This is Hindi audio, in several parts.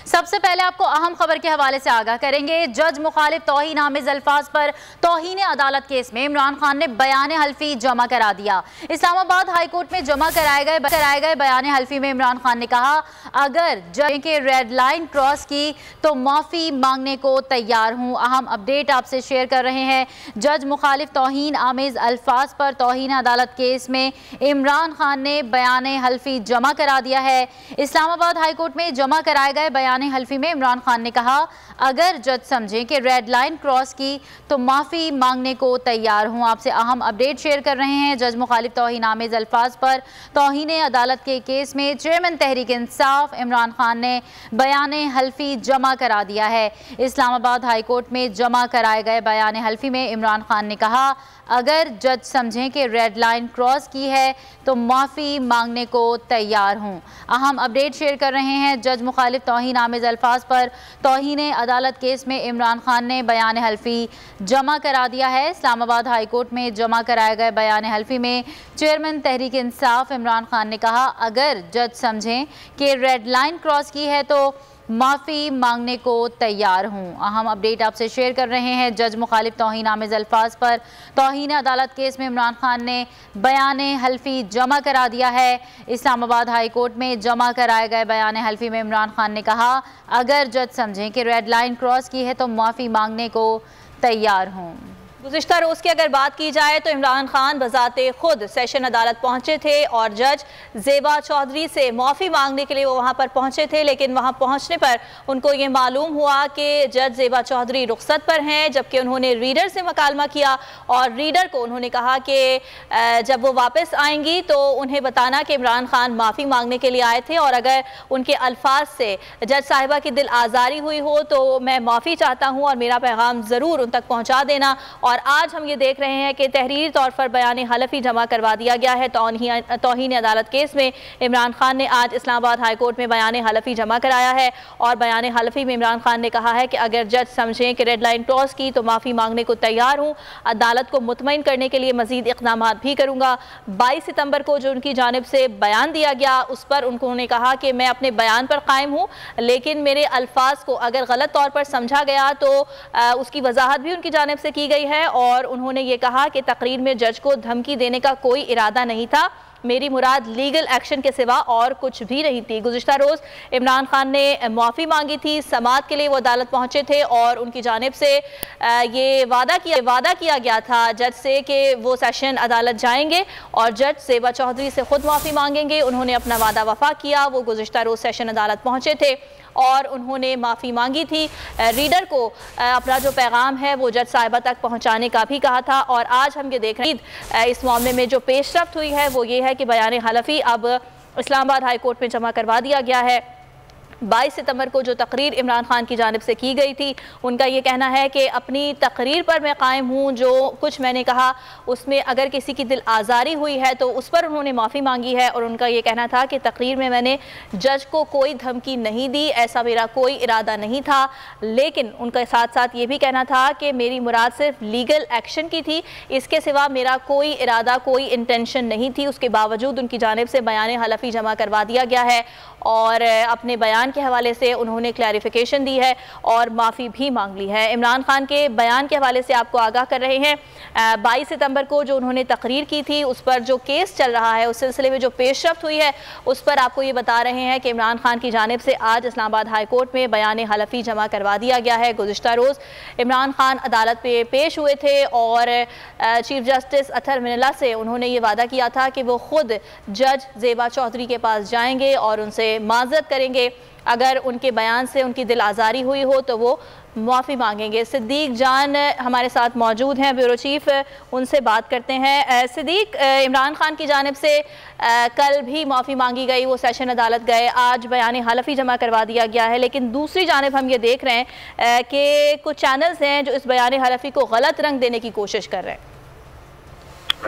सबसे पहले आपको अहम खबर के हवाले से आगाह करेंगे। जज मुखालिफ तौहीन आमेज अल्फाज पर तौहीन अदालत केस में इमरान खान ने बयान हल्फी जमा करा दिया। इस्लामाबाद हाई कोर्ट में जमा कराए गए बयान हल्फी में इमरान खान ने कहा, अगर जज के रेड लाइन क्रॉस की तो माफ़ी मांगने को तैयार हूँ। अहम अपडेट आपसे शेयर कर रहे हैं। जज मुखालिफ तौहीन आमेज अल्फाज पर तौहीन अदालत केस में इमरान खान ने बयान हल्फी जमा करा दिया है। इस्लामाबाद हाई कोर्ट में जमा कराए गए बयान हल्फी में इमरान खान ने कहा, अगर जज समझें कि रेड लाइन क्रॉस की तो माफ़ी मांगने को तैयार हूँ। आपसे अहम अपडेट शेयर कर रहे हैं। जज मुखालिफ तौहीन आमेज अल्फाज पर तौहीन अदालत के केस में चेयरमैन तहरीक इंसाफ इमरान खान ने बयान हल्फी जमा करा दिया है। इस्लामाबाद हाई कोर्ट में जमा कराए गए बयान हल्फी में इमरान खान ने कहा, अगर जज समझें कि रेड लाइन क्रॉस की है तो माफ़ी मांगने को तैयार हूँ। अहम अपडेट शेयर कर रहे हैं। जज मुखालिफ तौहीन आमेज अल्फाज पर तौहीन अदालत केस में इमरान खान ने बयान हल्फी जमा करा दिया है। इस्लामाबाद हाई कोर्ट में जमा कराए गए बयान हल्फी में चेयरमैन तहरीक इंसाफ इमरान खान ने कहा, अगर जज समझें कि रेड लाइन क्रॉस की है तो माफ़ी मांगने को तैयार हूँ। अहम अपडेट आपसे शेयर कर रहे हैं। जज मुखालिफ तौहीन आमेज अल्फाज पर तौहीन अदालत केस में इमरान खान ने बयान हल्फी जमा करा दिया है। इस्लामाबाद हाई कोर्ट में जमा कराए गए बयान हल्फी में इमरान खान ने कहा, अगर जज समझें कि रेड लाइन क्रॉस की है तो माफ़ी मांगने को तैयार हूँ। गुज़िश्ता रोज़ की अगर बात की जाए तो इमरान खान बज़ाते खुद सेशन अदालत पहुंचे थे और जज ज़ेबा चौधरी से माफ़ी मांगने के लिए वो वहां पर पहुंचे थे, लेकिन वहां पहुंचने पर उनको ये मालूम हुआ कि जज ज़ेबा चौधरी रुखसत पर हैं, जबकि उन्होंने रीडर से मुकालमा किया और रीडर को उन्होंने कहा कि जब वो वापस आएंगी तो उन्हें बताना कि इमरान खान माफ़ी मांगने के लिए आए थे और अगर उनके अल्फाज से जज साहिबा की दिल आज़ारी हुई हो तो मैं माफ़ी चाहता हूँ और मेरा पैगाम ज़रूर उन तक पहुँचा देना। और आज हम ये देख रहे हैं कि तहरीरी तौर पर बयान हल्फी जमा करवा दिया गया है। तौहीन अदालत केस में इमरान खान ने आज इस्लामाबाद हाई कोर्ट में बयान हल्फी जमा कराया है और बयान हल्फी में इमरान खान ने कहा है कि अगर जज समझें कि रेड लाइन क्रॉस की तो माफ़ी मांगने को तैयार हूँ। अदालत को मुतमईन करने के लिए मज़ीद इक़दाम भी करूँगा। 22 सितंबर को जो उनकी जानिब से बयान दिया गया उस पर उन्होंने कहा कि मैं अपने बयान पर कायम हूँ, लेकिन मेरे अल्फाज को अगर गलत तौर पर समझा गया तो उसकी वजाहत भी उनकी जानिब से की गई है। और उन्होंने ये कहा कि तकरीर में जज को धमकी देने का कोई इरादा नहीं था, मेरी मुराद लीगल एक्शन के सिवा और कुछ भी नहीं थी। गुज़िश्ता रोज़ इमरान खान ने माफ़ी मांगी थी, समाअत के लिए वो अदालत पहुंचे थे और उनकी जानिब से ये वादा किया गया था जज से कि वो सेशन अदालत जाएंगे और जज ज़ेबा चौधरी से खुद माफ़ी मांगेंगे। उन्होंने अपना वादा वफा किया। वो गुज़िश्ता रोज़ सेशन अदालत पहुँचे थे और उन्होंने माफ़ी मांगी थी। रीडर को अपना जो पैगाम है वो जज साहिबा तक पहुंचाने का भी कहा था। और आज हम ये देख रहे हैं इस मामले में जो पेशरफ्त हुई है वो ये है कि बयान हल्फी अब इस्लामाबाद हाई कोर्ट में जमा करवा दिया गया है। 22 सितंबर को जो तकरीर इमरान खान की जानिब से की गई थी उनका ये कहना है कि अपनी तकरीर पर मैं कायम हूँ, जो कुछ मैंने कहा उसमें अगर किसी की दिल आज़ारी हुई है तो उस पर उन्होंने माफ़ी मांगी है। और उनका ये कहना था कि तकरीर में मैंने जज को कोई धमकी नहीं दी, ऐसा मेरा कोई इरादा नहीं था, लेकिन उनका साथ साथ ये भी कहना था कि मेरी मुराद सिर्फ लीगल एक्शन की थी, इसके सिवा मेरा कोई इरादा कोई इंटेंशन नहीं थी। उसके बावजूद उनकी जानिब से बयान हल्फी जमा करवा दिया गया है और अपने बयान के हवाले से उन्होंने क्लैरिफिकेशन दी है और माफ़ी भी मांग ली है। इमरान खान के बयान के हवाले से आपको आगाह कर रहे हैं। 22 सितंबर को जो उन्होंने तकरीर की थी उस पर जो केस चल रहा है उस सिलसिले में जो पेशरफ्त हुई है उस पर आपको ये बता रहे हैं कि इमरान खान की जानिब से आज इस्लामाबाद हाई कोर्ट में बयान हल्फी जमा करवा दिया गया है। गुज़िश्ता रोज़ इमरान खान अदालत पे पेश हुए थे और चीफ जस्टिस अतर मिनल्ला से उन्होंने ये वादा किया था कि वो खुद जज ज़ेबा चौधरी के पास जाएंगे और उनसे माज़रत करेंगे, अगर उनके बयान से उनकी दिल आज़ारी हुई हो तो वो माफ़ी मांगेंगे। सिद्दीक जान हमारे साथ मौजूद हैं, ब्यूरो चीफ, उनसे बात करते हैं। सिद्दीक, इमरान खान की जानिब से कल भी माफ़ी मांगी गई, वो सेशन अदालत गए, आज बयान हल्फी जमा करवा दिया गया है, लेकिन दूसरी जानिब हम ये देख रहे हैं कि कुछ चैनल्स हैं जो इस बयान हल्फी को गलत रंग देने की कोशिश कर रहे हैं।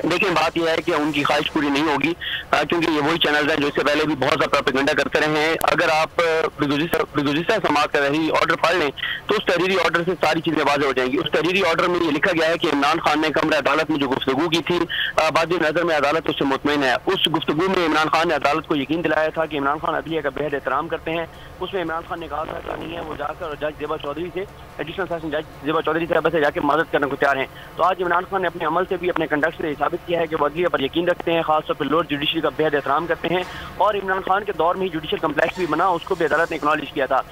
लेकिन बात यह है कि उनकी ख्वाहिश पूरी नहीं होगी, क्योंकि ये वही चैनल है जो इससे पहले भी बहुत ज़्यादा प्रोपेगेंडा करते रहे हैं। अगर आप गुज़िश्ता समाअत का तहरीरी ऑर्डर पढ़ लें तो उस तहरीरी ऑर्डर से सारी चीज़ें वाज़ेह हो जाएंगी। उस तहरीरी ऑर्डर में ये लिखा गया है कि इमरान खान ने कमरे अदालत में जो गुफ्तगू की थी, बाद नज़र में अदालत उससे मुतमईन है। उस गुफ्तगू में इमरान खान ने अदालत को यकीन दिलाया था कि इमरान खान अदलिया का बेहद एहतराम करते हैं। उसमें इमरान खान ने कहा था कि नहीं है, वो जाकर जज ज़ेबा चौधरी से, एडिशनल सेशन जज ज़ेबा चौधरी साहब से जाकर मदद करने को तैयार हैं। तो आज इमरान खान ने अपने अमल से भी, अपने कंडक्ट से साबित किया है कि वो अदलिया पर यकीन रखते हैं, खासतौर पर लोअर जुडिशरी का बेहद एहतराम करते हैं। और इमरान खान के दौर में ही जुडिशल कम्प्लेक्स भी बना, उसको भी अदालत ने एक्नॉलेज किया था।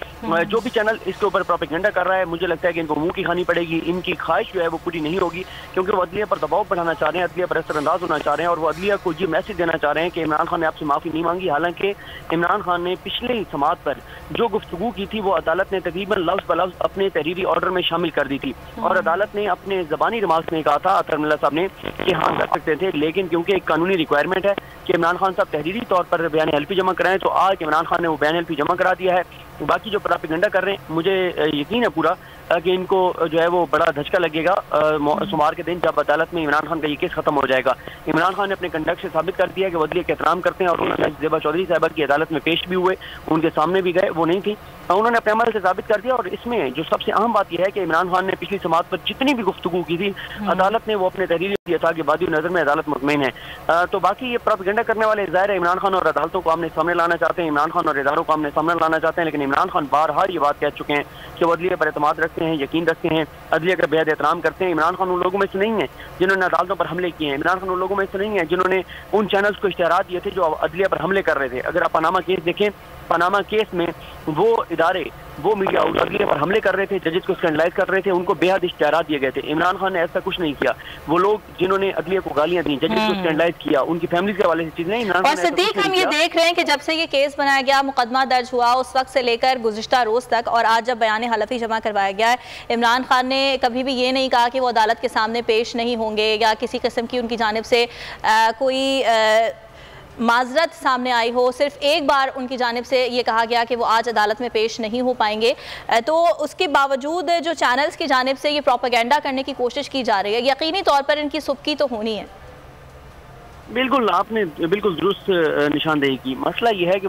जो भी चैनल इसके ऊपर प्रोपेगेंडा कर रहा है, मुझे लगता है कि इनको मुंह की खानी पड़ेगी। इनकी ख्वाहिश जो है वो पूरी नहीं होगी, क्योंकि वो अदलिया पर दबाव बढ़ाना चाह रहे हैं, अदलिया पर असरअंदाज होना चाह रहे हैं और वो अदलिया को ये मैसेज देना चाह रहे हैं कि इमरान खान ने आपसे माफ़ी नहीं मांगी। हालांकि इमरान खान ने पिछले समाअत पर जो गुफ्तगू की थी वो अदालत ने तकरीबन लफ्ज़ ब लफ्ज़ अपने तहरीरी ऑर्डर में शामिल कर दी थी और अदालत ने अपने ज़बानी रिमार्क्स में कहा था, अतर मिल्ला साहब ने, कि हाँ कर सकते थे, लेकिन क्योंकि एक कानूनी रिक्वायरमेंट है कि इमरान खान साहब तहरीरी तौर पर बयान हल्फी जमा कराएं, तो आज इमरान खान ने वो बयान हल्फी जमा करा दिया है। बाकी जो प्रोपेगेंडा कर रहे हैं, मुझे यकीन है पूरा कि इनको जो है वो बड़ा धचका लगेगा सोमवार के दिन, जब अदालत में इमरान खान का ये केस खत्म हो जाएगा। इमरान खान ने अपने कंडक्ट से साबित कर दिया कि वो अदलिया का एहतराम करते हैं और उन्होंने ज़ेबा चौधरी साहबा की अदालत में पेश भी हुए, उनके सामने भी गए, वो नहीं थी, उन्होंने अपने अमल से साबित कर दिया। और इसमें जो सबसे अहम बात यह है कि इमरान खान ने पिछली समाअत पर जितनी भी गुफ्तगू की थी, अदालत ने वो अपने तहरीर दिया था कि बादी नज़र में अदालत मुतमईन है। तो बाकी ये प्रोपेगेंडा करने वाले ज़ाहिर है इमरान खान और अदालतों को आमने सामने लाना चाहते हैं, इमरान खान और इदारों को आमने सामने लाना चाहते हैं, लेकिन इमरान खान बारहा ये बात कह चुके हैं कि वो अदलिया पर एतमाद रखते हैं, यकीन रखते हैं, अदलिया का बेहद एहतराम करते हैं। इमरान खान उन लोगों में से नहीं है जिन्होंने अदालतों पर हमले किए हैं, इमरान खान उन लोगों में से नहीं है जिन्होंने उन चैनल्स को इश्तिहारात दिए थे जो अदलिया पर हमले कर रहे थे। अगर आप पनामा केस देखें, पनामा केस में वो इदारे, वो मीडिया उस अदलिया पर हमले कर रहे थे, जजेस को स्कैंडलाइज कर रहे थे, उनको बेहद इश्तिहारात दिए गए थे। इमरान खान ने ऐसा कुछ नहीं किया। वो लोग जिन्होंने अदलिया को गालियां दी, जजेस को स्कैंडलाइज किया, उनकी फैमिली के हवाले से चीज़ नहीं। और सिद्दीक, हम ये देख रहे हैं कि जब से ये केस बनाया गया, मुकदमा दर्ज हुआ, उस वक्त से लेकर गुज़िश्ता रोज़ तक और आज जब बयान हलफी जमा करवाया गया है, इमरान खान ने कभी भी ये नहीं कहा कि वो अदालत के सामने पेश नहीं होंगे या किसी किस्म की उनकी जानिब से कोई माजरत सामने आई हो। सिर्फ एक बार उनकी जानिब से ये कहा गया कि वो आज अदालत में पेश नहीं हो पाएंगे। तो उसके बावजूद जो चैनल्स की जानिब से ये प्रोपेगेंडा करने की कोशिश की जा रही है, यकीनी तौर पर इनकी सुबकी तो होनी है। बिल्कुल, आपने बिल्कुल दुरुस्त निशानदेही की। मसला ये है कि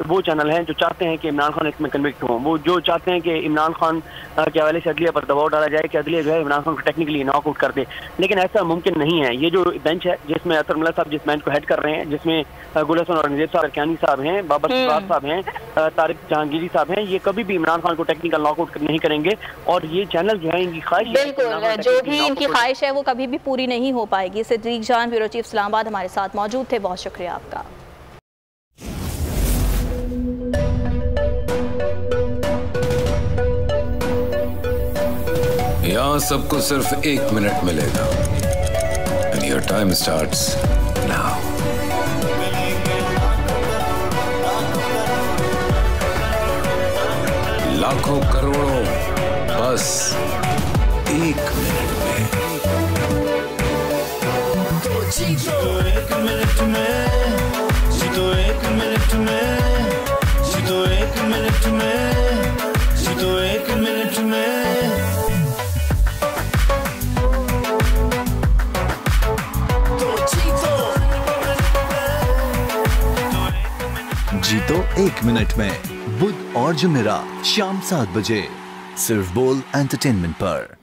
वो चैनल हैं जो चाहते हैं कि इमरान खान इसमें कन्विक्ट हों, वो जो चाहते हैं कि इमरान खान के हवाले से अदलिया पर दबाव डाला जाए कि अदलिया जो है इमरान खान को टेक्निकली नॉकआउट कर दे, लेकिन ऐसा मुमकिन नहीं है। ये जो बेंच है जिसमें अतर मिल्ला साहब जिस बेंच को हेड कर रहे हैं, जिसमें गुल हसन औरंगजेब साहब अरकानी साहब हैं, बाबर सिद्दीक साहब हैं, तारिक जहांगीरी साहब हैं, ये कभी भी इमरान खान को टेक्निकल नॉकआउट नहीं करेंगे। और ये चैनल जो है, इनकी ख्वाहिश, बिल्कुल जो भी इनकी ख्वाहिश है वो कभी भी पूरी नहीं हो पाएगी। सिद्दीक जान, ब्यूरो चीफ इस्लामाबाद, हमारे साथ मौजूद थे, बहुत शुक्रिया आपका। यहाँ सबको सिर्फ 1 मिनट मिलेगा and your time starts now. लाखों करोड़ों बस 1 मिनट में। जीतो 1 मिनट में, जीतो 1 मिनट में, जीतो 1 मिनट में, जीतो 1 मिनट में। जीतो 1 मिनट में, बुध और जुमेरात शाम 7 बजे, सिर्फ बोल एंटरटेनमेंट पर।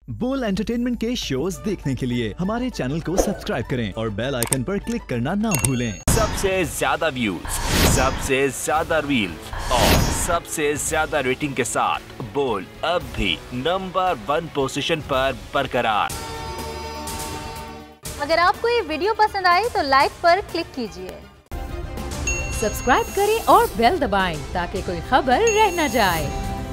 बोल एंटरटेनमेंट के शोज देखने के लिए हमारे चैनल को सब्सक्राइब करें और बेल आइकन पर क्लिक करना ना भूलें। सबसे ज्यादा व्यूज, सबसे ज्यादा रील्स और सबसे ज्यादा रेटिंग के साथ बोल अब भी नंबर 1 पोजीशन पर बरकरार। अगर आपको ये वीडियो पसंद आई तो लाइक पर क्लिक कीजिए, सब्सक्राइब करें और बेल दबाएं ताकि कोई खबर रह न जाए।